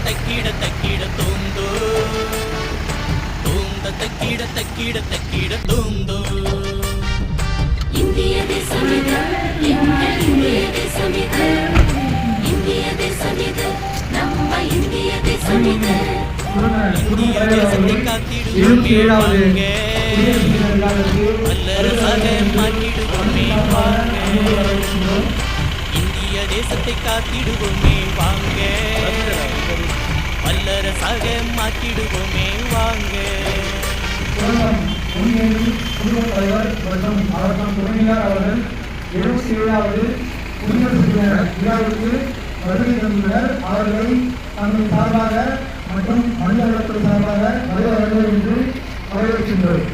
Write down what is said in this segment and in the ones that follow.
தக்கிட தக்கிட தூந்தோ தூந்த தக்கிட தக்கிட தக்கிட தூந்தோ இந்திய தேசமிது எங்கள் இந்திய தேசமிது இந்திய தேசமிது நம்ம இந்திய தேசமிது இந்திய தேசத்தை காத்திடுவோமே வாங்க வல்லரசாக மாற்றிடுவோமே வாங்க இந்திய தேசத்தை காத்திடுவோமே வாங்க வல்லரசாக மாற்றிடுவோமே வாங்க. தலைவர் மற்றும் அவர்கள் துணைவியார் அவர்கள் 77வது குடியரசு விழாவிற்கு வருகை தந்துள்ளனர். அவர்களை தங்கள் சார்பாக மற்றும் மனித வளத்துறை சார்பாக வருவார்கள் என்று வரவேற்கின்றோம்.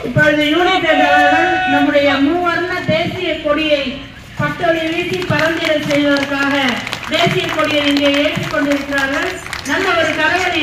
இப்பொழுது யூனிட் அவர்கள் நம்முடைய மூவர்ண தேசிய கொடியை பட்டொலி வீசி பறந்திட செய்வதற்காக தேசிய கொடியை இங்கே ஏற்றுக் கொண்டிருக்கிறார்கள். நல்ல ஒரு கரவொலி.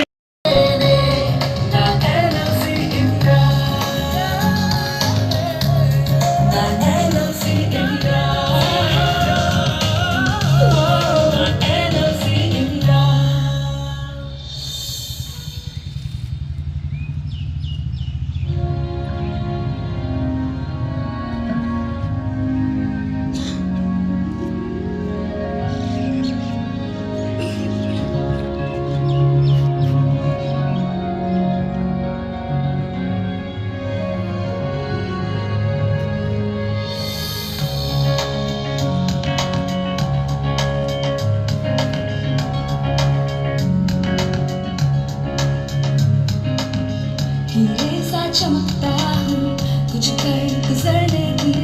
चमकता हूँ कुछ कर गुजरने की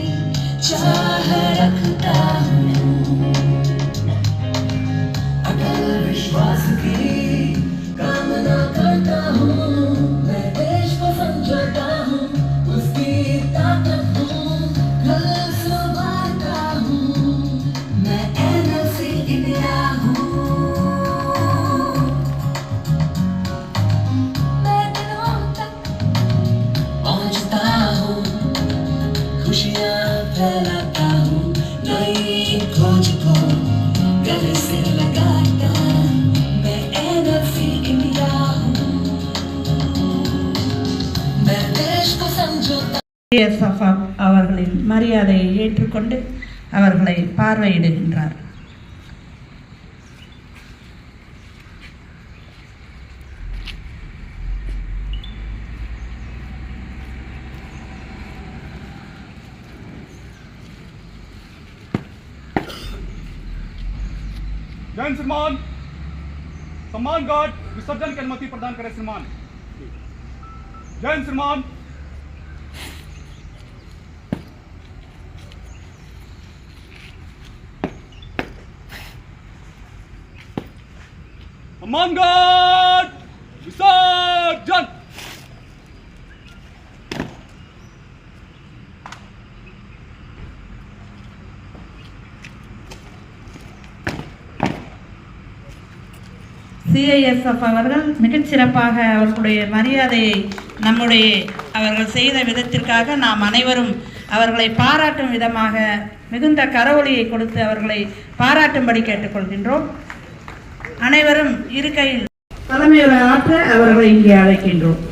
चाह रखता हूँ अटल विश्वास की कामना करता हूँ मैं देश को समझता हूँ उसकी ताकत हूँ कल संभालता हूँ मैं एनएलसी इंडिया हूँ फैलाता हूँ नई खोज को गले से लगाता मैं एनएलसी इंडिया हूँ मैं देश को समझौता அவர்களின் மரியாதையை ஏற்றுக்கொண்டு அவர்களை பார்வையிடுகின்றார். जय श्रीमान सम्मान गार्ड विसर्जन की अनुमति प्रदान करें श्रीमान. जय श्रीमान. सम्मान गार्ड विसर्जन. CISF அவர்கள் மிகச்சிறப்பாக அவர்களுடைய மரியாதையை அவர்கள் செய்த விதத்திற்காக நாம் அனைவரும் அவர்களை பாராட்டும் விதமாக மிகுந்த கரவொலியை கொடுத்து அவர்களை பாராட்டும்படி கேட்டுக்கொள்கின்றோம். அனைவரும் இருக்கையில் தலைமையுரை ஆற்ற அவர்களை இங்கே அழைக்கின்றோம்.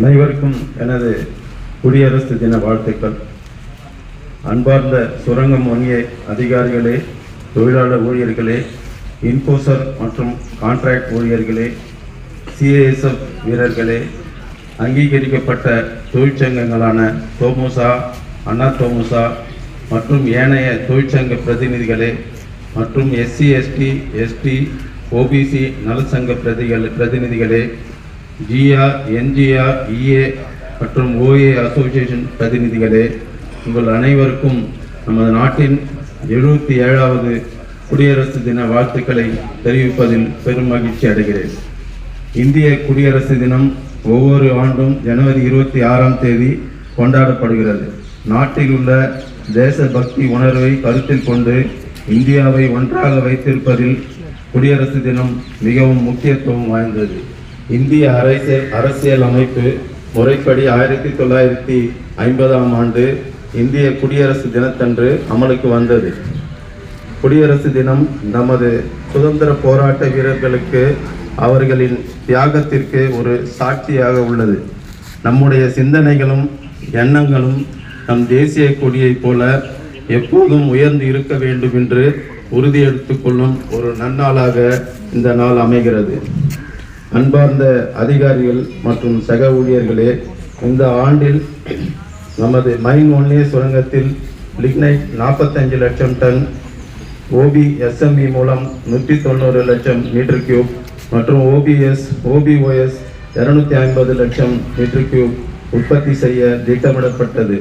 அனைவருக்கும் எனது குடியரசு தின வாழ்த்துக்கள். அன்பார்ந்த சுரங்கம் வங்கிய அதிகாரிகளே, தொழிலாளர் ஊழியர்களே, இன்போசர் மற்றும் கான்ட்ராக்ட் ஊழியர்களே, CISF வீரர்களே, அங்கீகரிக்கப்பட்ட தொழிற்சங்கங்களான தோமுசா, அண்ணா தோமுசா மற்றும் ஏனைய தொழிற்சங்க பிரதிநிதிகளே மற்றும் SC ST ST ஓபிசி நலசங்க பிரதிநிதிகளே, ஜிஆர், என்ஜிஆர், இஏ மற்றும் ஓஏ அசோசியேஷன் பிரதிநிதிகளே, உங்கள் அனைவருக்கும் நமது நாட்டின் 77வது குடியரசு தின வாழ்த்துக்களை தெரிவிப்பதில் பெரும் மகிழ்ச்சி அடைகிறேன். இந்திய குடியரசு தினம் ஒவ்வொரு ஆண்டும் ஜனவரி 26ஆம் தேதி கொண்டாடப்படுகிறது. நாட்டில் உள்ள தேசபக்தி உணர்வை கருத்தில் கொண்டு இந்தியாவை ஒன்றாக வைத்திருப்பதில் குடியரசு தினம் மிகவும் முக்கியத்துவம் வாய்ந்தது. இந்திய அரசியல் அமைப்பு முறைப்படி 1950ஆம் ஆண்டு இந்திய குடியரசு தினத்தன்று அமலுக்கு வந்தது. குடியரசு தினம் நமது சுதந்திர போராட்ட வீரர்களுக்கு அவர்களின் தியாகத்திற்கு ஒரு சாட்சியாக உள்ளது. நம்முடைய சிந்தனைகளும் எண்ணங்களும் நம் தேசிய கொடியைப் போல எப்போதும் உயர்ந்து இருக்க வேண்டும் என்று உறுதியெடுத்துக் கொள்ளும் ஒரு நன்னாளாக இந்த நாள் அமைகிறது. அன்பார்ந்த அதிகாரிகள் மற்றும் சக ஊழியர்களே, இந்த ஆண்டில் நமது மைன் ஒன்னே சுரங்கத்தில் லிக்னைட் 45 லட்சம் டன், OBSME மூலம் 190 லட்சம் மீட்டர் கியூப் மற்றும் OBOS 250 லட்சம் மீட்டர் கியூப் உற்பத்தி செய்ய திட்டமிடப்பட்டது.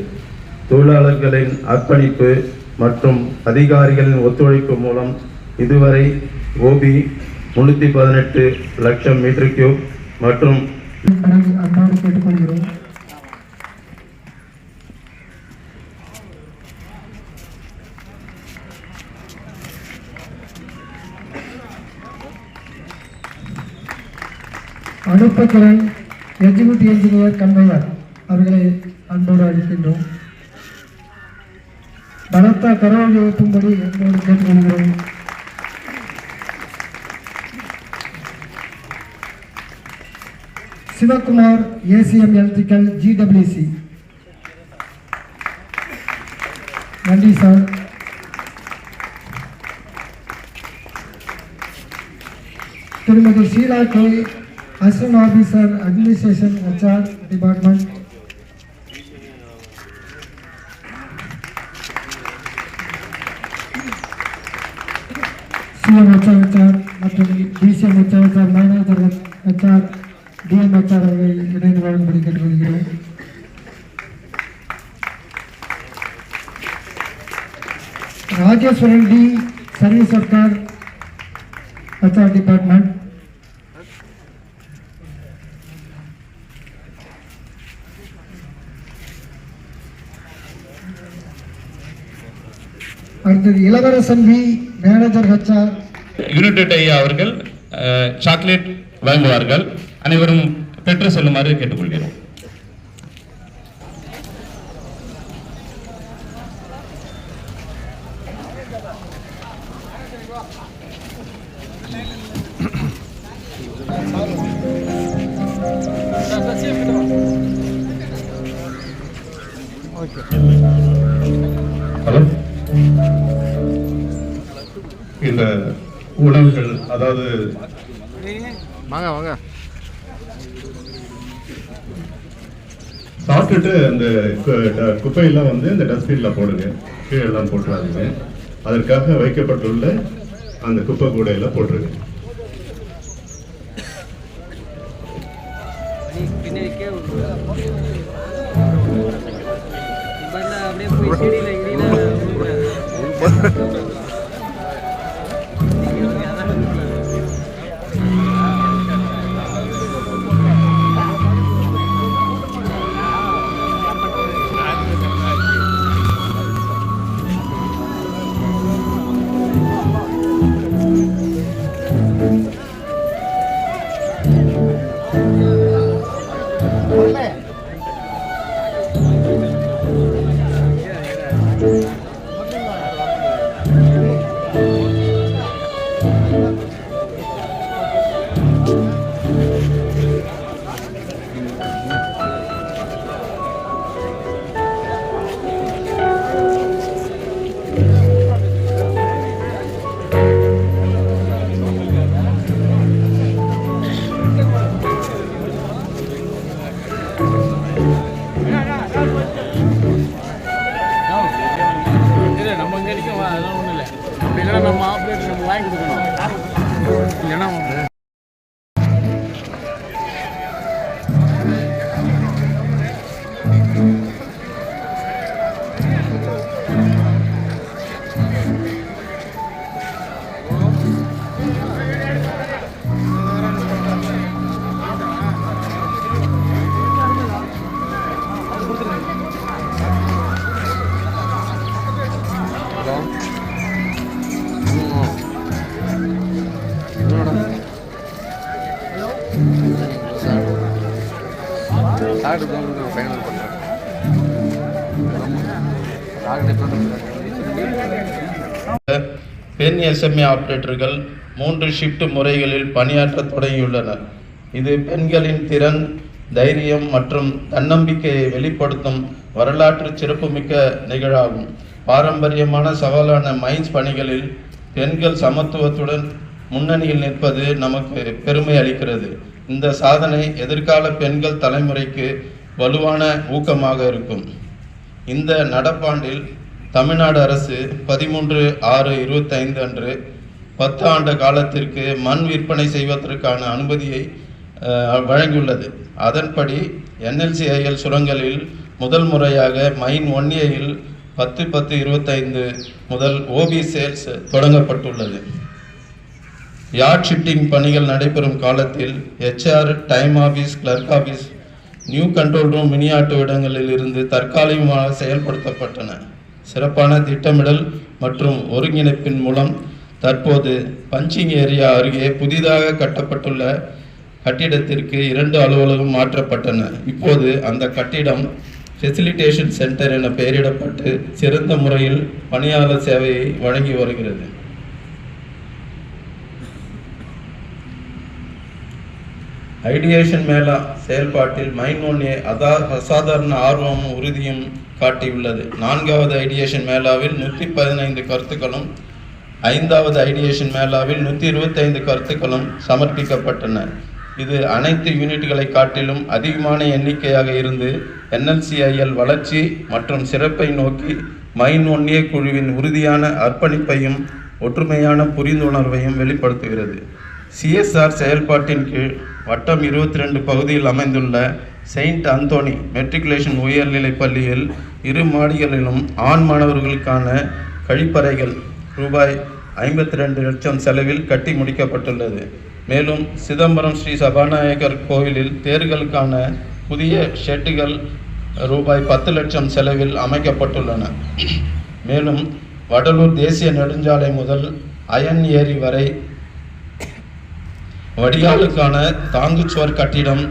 தொழிலாளர்களின் அர்ப்பணிப்பு மற்றும் அதிகாரிகளின் ஒத்துழைப்பு மூலம் இதுவரை OB 318 லட்சம் மீட்டர் கியூப் மற்றும் அன்பாடு கேட்டுக்கொள்கிறோம். அனுப்பத்திறன் எக்ஸிக்யூட்டிவ் இன்ஜினியர் கன்வையர் அவர்களை அன்போடு அழைக்கின்றோம். பலத்த கரவொலி எழுப்பும்படி அன்போடு கேட்டுக்கொள்கிறோம். Sivakumar, ACM electrical, GWC. நன்றி சார். திருமதி Sheela K, assistant officer, administration, HR department. CM HR மற்றும் DCM HR, manager HR, DM HR அவர்களை இணைந்து வழங்கும்படி கேட்டுக்கொள்கிறோம். Rajeswaran D, service worker, HR department. அடுத்தது Ilavarasan V, manager HR. United ஐயா அவர்கள் சாக்லேட் வழங்குவார்கள். அனைவரும் பெற்று செல்லுமாறு கேட்டுக்கொள்கிறோம். ஹலோ, இந்த உணவுகள், அதாவது வாங்க சாப்பிட்டுட்டு அந்த குப்பையெல்லாம் வந்து இந்த டஸ்ட்பின்ல போடுங்க, கீழே எல்லாம் போட்டுறாதீங்க. அதற்காக வைக்கப்பட்டுள்ள அந்த குப்பை கூடையெல்லாம் போட்டுருங்க. நம்ம இங்க நிற்கும், அதெல்லாம் ஒன்றும் இல்லை. அப்படி இல்லைன்னா நம்ம ஆப்ரேட்டர் நம்ம வாங்கி கொடுக்கணும். பெண் எஸ்எம்ஏ ஆபரேட்டர்கள் 3 ஷிஃப்ட் முறைகளில் பணியாற்ற தொடங்கியுள்ளனர். இது பெண்களின் திறன், தைரியம் மற்றும் தன்னம்பிக்கையை வெளிப்படுத்தும் வரலாற்று சிறப்புமிக்க நிகழ்வாகும். பாரம்பரியமான சவாலான மைன்ஸ் பணிகளில் பெண்கள் சமத்துவத்துடன் முன்னணியில் நிற்பது நமக்கு பெருமை அளிக்கிறது. இந்த சாதனை எதிர்கால பெண்கள் தலைமுறைக்கு வலுவான ஊக்கமாக இருக்கும். இந்த நடப்பாண்டில் தமிழ்நாடு அரசு 13/6/25 அன்று 10 ஆண்டு காலத்திற்கு மண் விற்பனை செய்வதற்கான அனுமதியை வழங்கியுள்ளது. அதன்படி NLCIL சுரங்கங்களில் முதல் முறையாக மைன் 1Aயில் 10/10/25 முதல் OB சேல்ஸ் தொடங்கப்பட்டுள்ளது. யார்ட் ஷிஃப்டிங் பணிகள் நடைபெறும் காலத்தில் HR, time office, clerk office, new control room விளையாட்டு இடங்களில் இருந்து தற்காலிகமாக செயல்படுத்தப்பட்டன. சிறப்பான திட்டமிடல் மற்றும் ஒருங்கிணைப்பின் மூலம் தற்போது பஞ்சிங் ஏரியா அருகே புதிதாக கட்டப்பட்டுள்ள கட்டிடத்திற்கு 2 அலுவலகம் மாற்றப்பட்டன. இப்போது அந்த கட்டிடம் ஃபெசிலிட்டேஷன் சென்டர் என பெயரிடப்பட்டு சிறந்த முறையில் பணியாளர் சேவையை வழங்கி வருகிறது. ஐடியேஷன் மேளா செயல்பாட்டில் மைன் 1A அசாதாரண ஆர்வமும் உறுதியும் காட்டியுள்ளது. 4வது ஐடியேஷன் மேளாவில் 115 கருத்துக்களும் 5வது ஐடியேஷன் மேளாவில் 125 கருத்துக்களும் சமர்ப்பிக்கப்பட்டன. இது அனைத்து யூனிட்களை காட்டிலும் அதிகமான எண்ணிக்கையாக இருந்து NLCIL வளர்ச்சி மற்றும் சிறப்பை நோக்கி மைன் 1A குழுவின் உறுதியான அர்ப்பணிப்பையும் ஒற்றுமையான புரிந்துணர்வையும் வெளிப்படுத்துகிறது. CSR செயல்பாட்டின் கீழ் வட்டம் 22 பகுதியில் அமைந்துள்ள செயின்ட் அந்தோனி மெட்ரிகுலேஷன் உயர்நிலைப் பள்ளியில் 2 மாடிகளிலும் ஆண் மாணவர்களுக்கான கழிப்பறைகள் ரூபாய் 52 லட்சம் செலவில் கட்டி முடிக்கப்பட்டுள்ளது. மேலும் சிதம்பரம் ஸ்ரீ சபாநாயகர் கோவிலில் தேர்களுக்கான புதிய ஷெட்டுகள் ரூபாய் 10 லட்சம் செலவில் அமைக்கப்பட்டுள்ளன. மேலும் வடலூர் தேசிய நெடுஞ்சாலை முதல் அயன் ஏரி வரை வடிகாலுக்கான தாங்குச்சுவர் கட்டிடம்